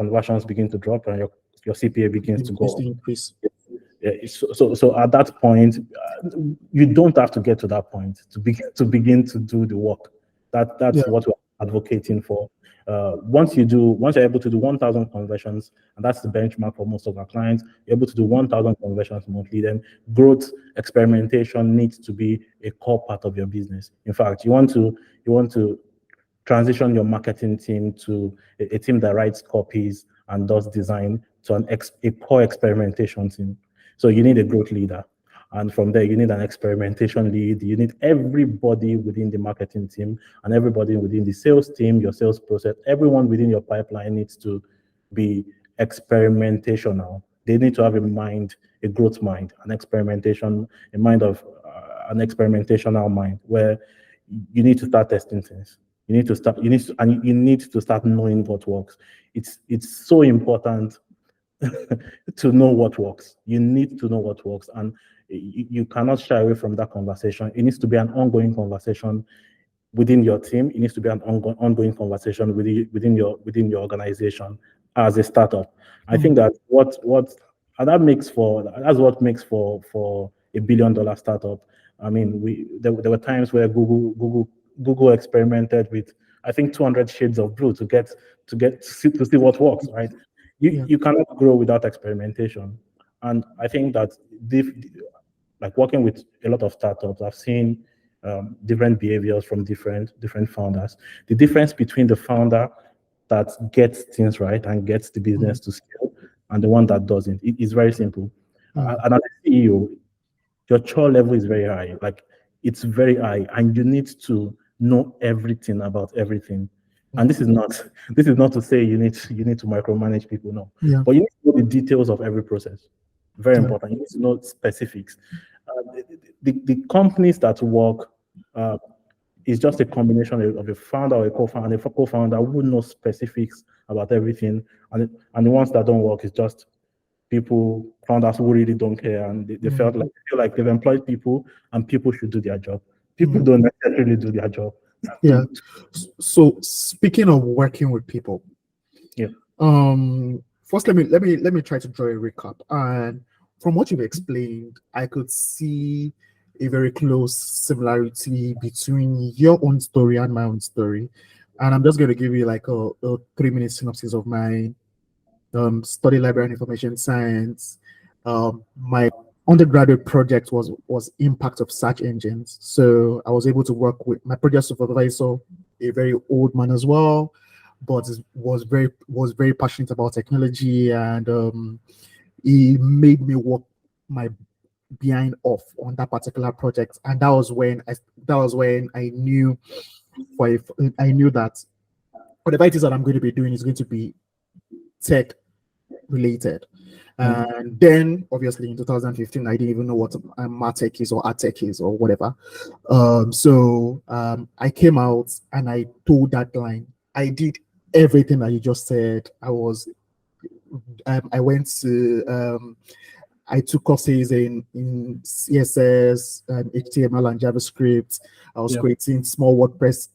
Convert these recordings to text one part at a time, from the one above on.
conversions begin to drop and your CPA begins to go up. Increase. Yeah, so at that point, you don't have to get to that point to begin to do the work. That's what we're advocating for. Once you're able to do 1,000 conversions, and that's the benchmark for most of our clients, you're able to do 1,000 conversions monthly, then growth experimentation needs to be a core part of your business. In fact, you want to transition your marketing team to a team that writes copies and does design to a core experimentation team. So you need a growth leader. And from there, you need an experimentation lead. You need everybody within the marketing team and everybody within the sales team, your sales process, everyone within your pipeline needs to be experimentational. They need to have a mind, a growth mind, an experimentation, a mind of an experimentational mind where you need to start testing things. You need to start knowing what works. It's so important to know what works. You need to know what works, and you cannot shy away from that conversation. It needs to be an ongoing conversation within your team. It needs to be an ongoing conversation within your organization as a startup. I think that that's what makes for $1 billion startup. I mean, there were times where Google experimented with, I think, 200 shades of blue to see what works, right? You cannot grow without experimentation. And I think that like working with a lot of startups, I've seen different behaviors from different founders. The difference between the founder that gets things right and gets the business to scale and the one that doesn't, it is very simple. And as a CEO, your chore level is very high. Like, it's very high, and you need to know everything about everything. And this is not to say you need to micromanage people, no. But you need to know the details of every process. Very important. You need to know specifics. The companies that work is just a combination of a founder or a co-founder. A co-founder who knows specifics about everything, and the ones that don't work is just founders who really don't care, and they feel like they've employed people and people should do their job. People don't necessarily do their job. Yeah. So speaking of working with people, first let me try to draw a recap. And from what you've explained, I could see a very close similarity between your own story and my own story. And I'm just going to give you like a 3-minute synopsis of my study library and information science. My undergraduate project was impact of search engines. So I was able to work with my project supervisor, a very old man as well, but was very passionate about technology, and he made me work my behind off on that particular project. And that was when I knew that whatever it is that I'm going to be doing is going to be tech related. And then obviously in 2015, I didn't even know what MarTech is or AdTech is or whatever. So I came out and I told that line. I did everything that you just said. I went to I took courses in CSS, HTML, and JavaScript. I was creating small WordPress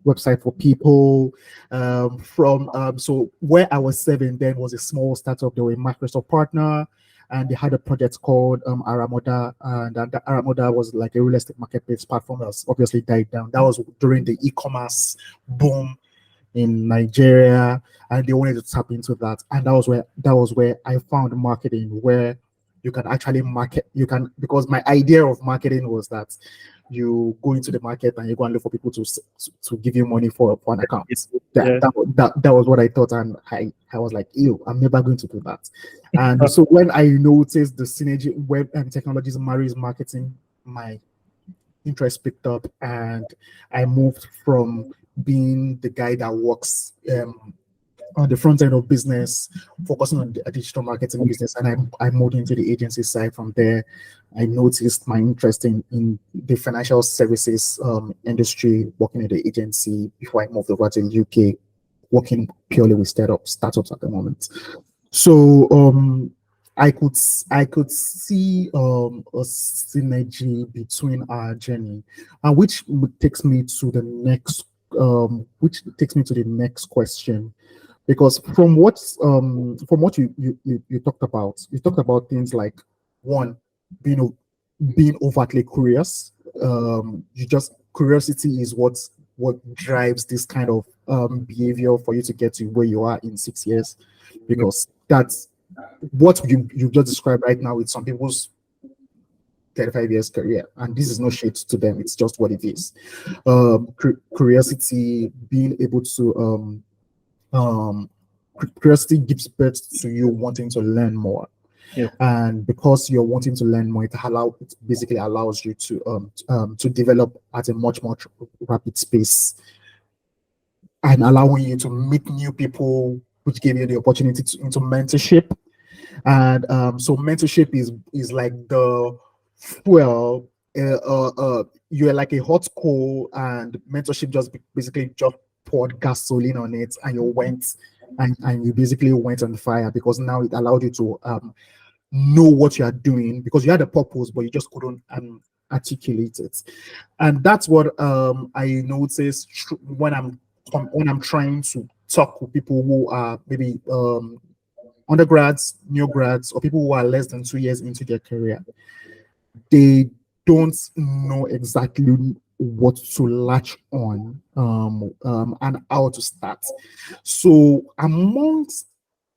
website for people. So where I was serving then was a small startup. They were a Microsoft partner, and they had a project called Aramoda, and that Aramoda was like a real estate marketplace platform that's obviously died down. That was during the e-commerce boom in Nigeria, and they wanted to tap into that. And that was where I found marketing, where you can actually market. Because my idea of marketing was that you go into the market and you go and look for people to give you money for an account. That was what I thought, and I was like, ew, I'm never going to do that. And so when I noticed the synergy web and technologies marries marketing, my interest picked up, and I moved from being the guy that works on the front end of business, focusing on the digital marketing business, and I moved into the agency side. From there, I noticed my interest in the financial services industry, working in the agency before I moved over to the UK, working purely with startups at the moment. So I could see a synergy between our journey, which takes me to the next question. Because from what you talked about things like, one, being being overtly curious. You just Curiosity is what drives this kind of behavior for you to get to where you are in 6 years, because that's what you just described right now with some people's 35 years career, and this is no shade to them, it's just what it is. Curiosity, being able to um curiosity gives birth to you wanting to learn more, Yeah. and because you're wanting to learn more, it basically allows you to develop at a much rapid pace, and allowing you to meet new people, which give you the opportunity into mentorship. And so mentorship is like the fuel. You're like a hot coal, and mentorship basically just poured gasoline on it, and you basically went on fire, because now it allowed you to know what you are doing, because you had a purpose but you just couldn't articulate it. And that's what I notice when I'm trying to talk with people who are maybe undergrads, new grads, or people who are less than 2 years into their career. They don't know exactly what to latch on, and how to start. So amongst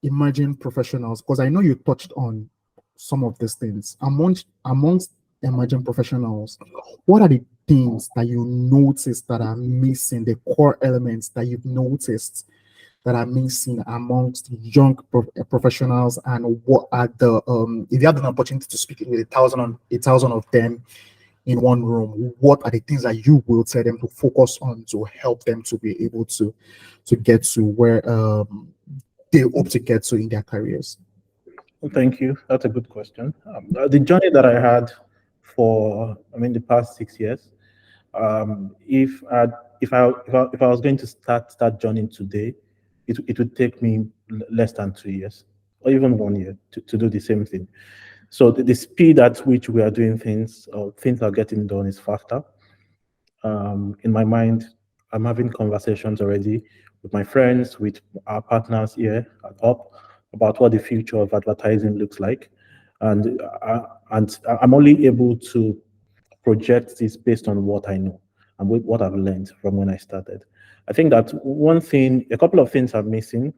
emerging professionals, because I know you touched on some of these things, amongst emerging professionals, what are the things that you notice that are missing, the core elements that you've noticed that are missing amongst young professionals, and what are the if you had an opportunity to speak with a thousand of them in one room, what are the things that you will tell them to focus on to help them to be able to get to where they hope to get to in their careers? Well, thank you. That's a good question. The journey that I had for, the past 6 years, if I if I was going to start that journey today, it would take me less than 2 years or even 1 year to do the same thing. So the speed at which we are doing things, or things are getting done, is faster. In my mind, I'm having conversations already with my friends, with our partners here at UP, about what the future of advertising looks like, and I'm only able to project this based on what I know and with what I've learned from when I started. I think that a couple of things are missing.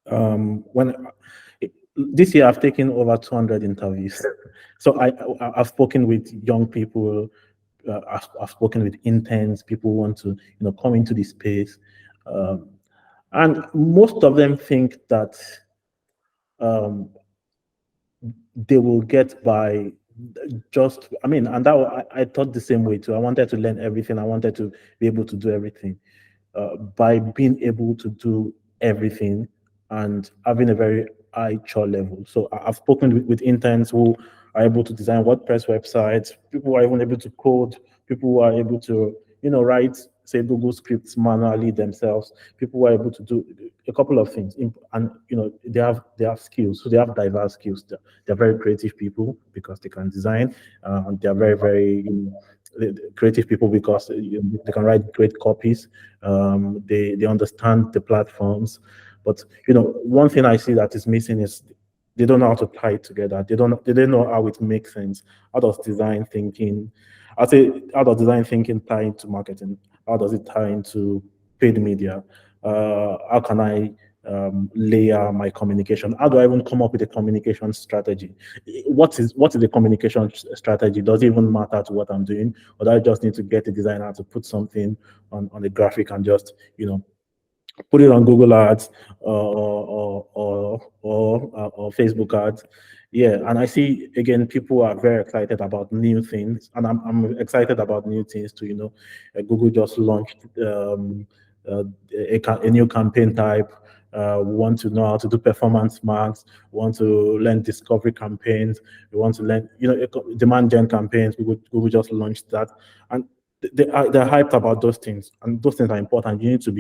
When this year I've taken over 200 interviews, so I've spoken with young people, I've spoken with interns, people who want to come into this space, and most of them think that um, they will get by just, and I thought the same way too. I wanted to learn everything. I wanted to be able to do everything. By being able to do everything and having a very high chore level. So I've spoken with interns who are able to design WordPress websites, people who are even able to code, people who are able to, write, say, Google scripts manually themselves, people who are able to do a couple of things. And, they have skills. So they have diverse skills. They're very creative people because they can design. They're very, very, creative people because they can write great copies. They understand the platforms, but one thing I see that is missing is they don't know how to tie it together. They don't know how it makes sense. How does design thinking? I say, how does design thinking tie into marketing? How does it tie into paid media? How can I layer my communication? How do I even come up with a communication strategy? What is the communication strategy? Does it even matter to what I'm doing, or do I just need to get a designer to put something on the graphic and just put it on Google Ads, or Facebook ads? Yeah, and I see again people are very excited about new things, and I'm excited about new things too. Google just launched uh, a new campaign type. We want to know how to do performance marks. We want to learn discovery campaigns. We want to learn, demand gen campaigns. Google just launched that, and they're hyped about those things, and those things are important. You need to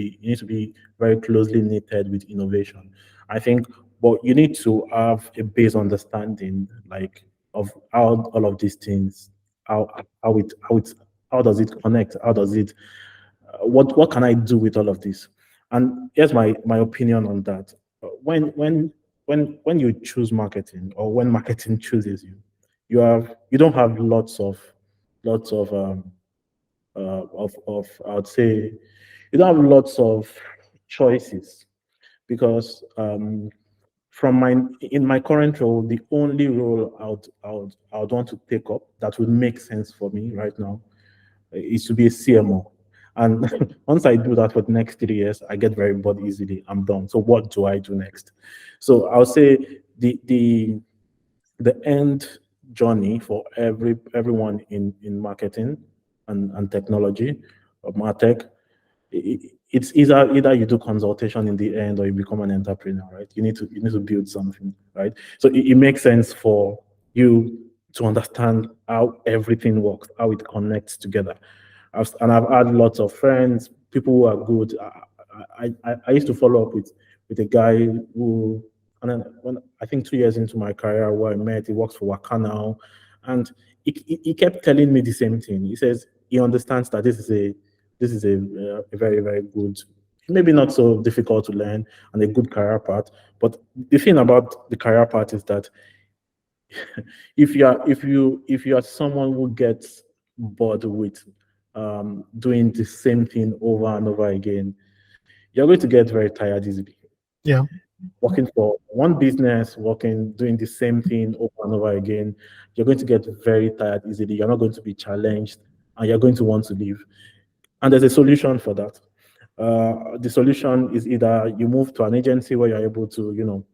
be very closely knitted with innovation, I think. But you need to have a base understanding, like, of how all of these things, how how does it connect? How does it what can I do with all of this? And here's my opinion on that. When you choose marketing, or when marketing chooses you, you don't have lots of I would say you don't have lots of choices, because from my in my current role, the only role I would want to take up that would make sense for me right now is to be a CMO. And once I do that for the next 3 years, I get very bored easily. I'm done. So what do I do next? So I'll say the end journey for everyone in marketing and technology, or martech, it's either you do consultation in the end, or you become an entrepreneur, right? You need to build something, right? So it makes sense for you to understand how everything works, how it connects together. I've had lots of friends, people who are good. I used to follow up with a guy who, and then when I think 2 years into my career, where I met, he works for Waka now, and he kept telling me the same thing. He says he understands that this is a very, very good, maybe not so difficult to learn, and a good career path. But the thing about the career path is that if you are someone who gets bored with doing the same thing over and over again, you're going to get very tired easily. Yeah. Working for one business, doing the same thing over and over again, you're going to get very tired easily. You're not going to be challenged, and you're going to want to leave. And there's a solution for that. The solution is either you move to an agency where you're able to,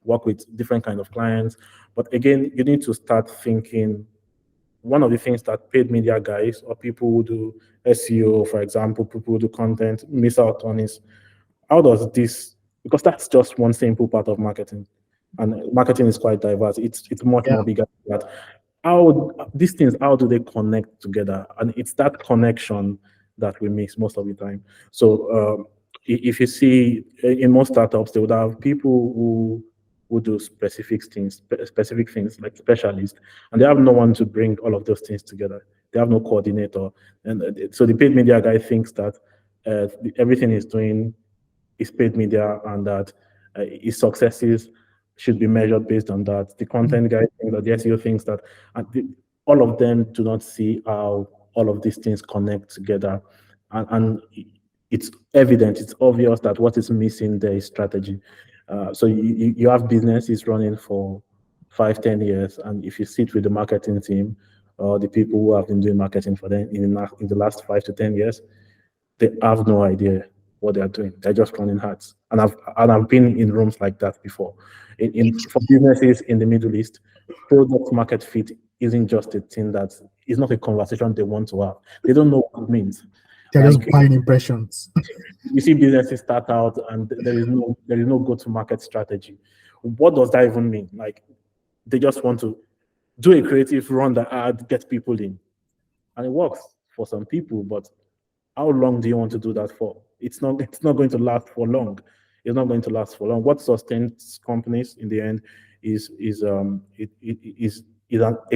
work with different kind of clients. But again, you need to start thinking. One of the things that paid media guys, or people who do SEO, for example, people who do content, miss out on is, how does this, because that's just one simple part of marketing. And marketing is quite diverse. It's much Yeah. more bigger than that. How these things, how do they connect together? And it's that connection that we miss most of the time. So if you see in most startups, they would have people who do specific things like specialists, and they have no one to bring all of those things together. They have no coordinator, and so the paid media guy thinks that everything he's doing is paid media, and that his successes should be measured based on that. The content guy thinks that, the SEO thinks that, and all of them do not see how all of these things connect together, and it's evident, it's obvious that what is missing there is strategy. So you have businesses running for 5, 10 years, and if you sit with the marketing team, or the people who have been doing marketing for them in the last 5 to 10 years, they have no idea what they are doing. They're just running hats. And I've been in rooms like that before. For businesses in the Middle East, product market fit isn't just a thing that is not a conversation they want to have. They don't know what it means. They're just buying impressions. You see businesses start out and there is no go-to-market strategy. What does that even mean? Like, they just want to do a creative, run the ad, get people in. And it works for some people, but how long do you want to do that for? It's not going to last for long. It's not going to last for long. What sustains companies in the end is a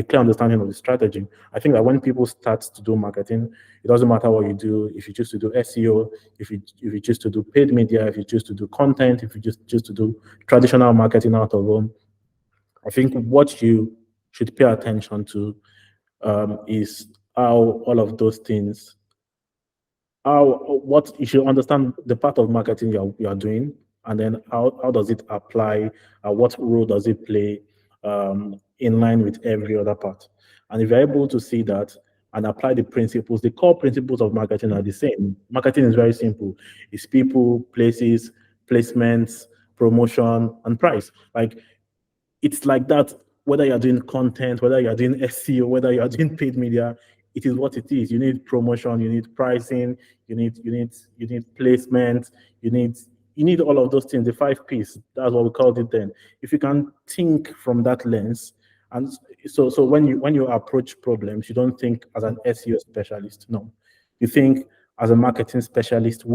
clear understanding of the strategy. I think that when people start to do marketing, it doesn't matter what you do. If you choose to do SEO, if you choose to do paid media, if you choose to do content, if you just choose to do traditional marketing out of home, I think what you should pay attention to is how all of those things, what you should understand the part of marketing you are doing, and then how does it apply, what role does it play in line with every other part. And if you're able to see that and apply the principles, the core principles of marketing are the same. Marketing is very simple. It's people, places, placements, promotion, and price. Like, it's like that, whether you're doing content, whether you're doing SEO, whether you're doing paid media, it is what it is. You need promotion, you need pricing, you need placement, you need all of those things, the 5 Ps. That's what we called it then. If you can think from that lens, and so when you approach problems, you don't think as an SEO specialist. No. You think as a marketing specialist who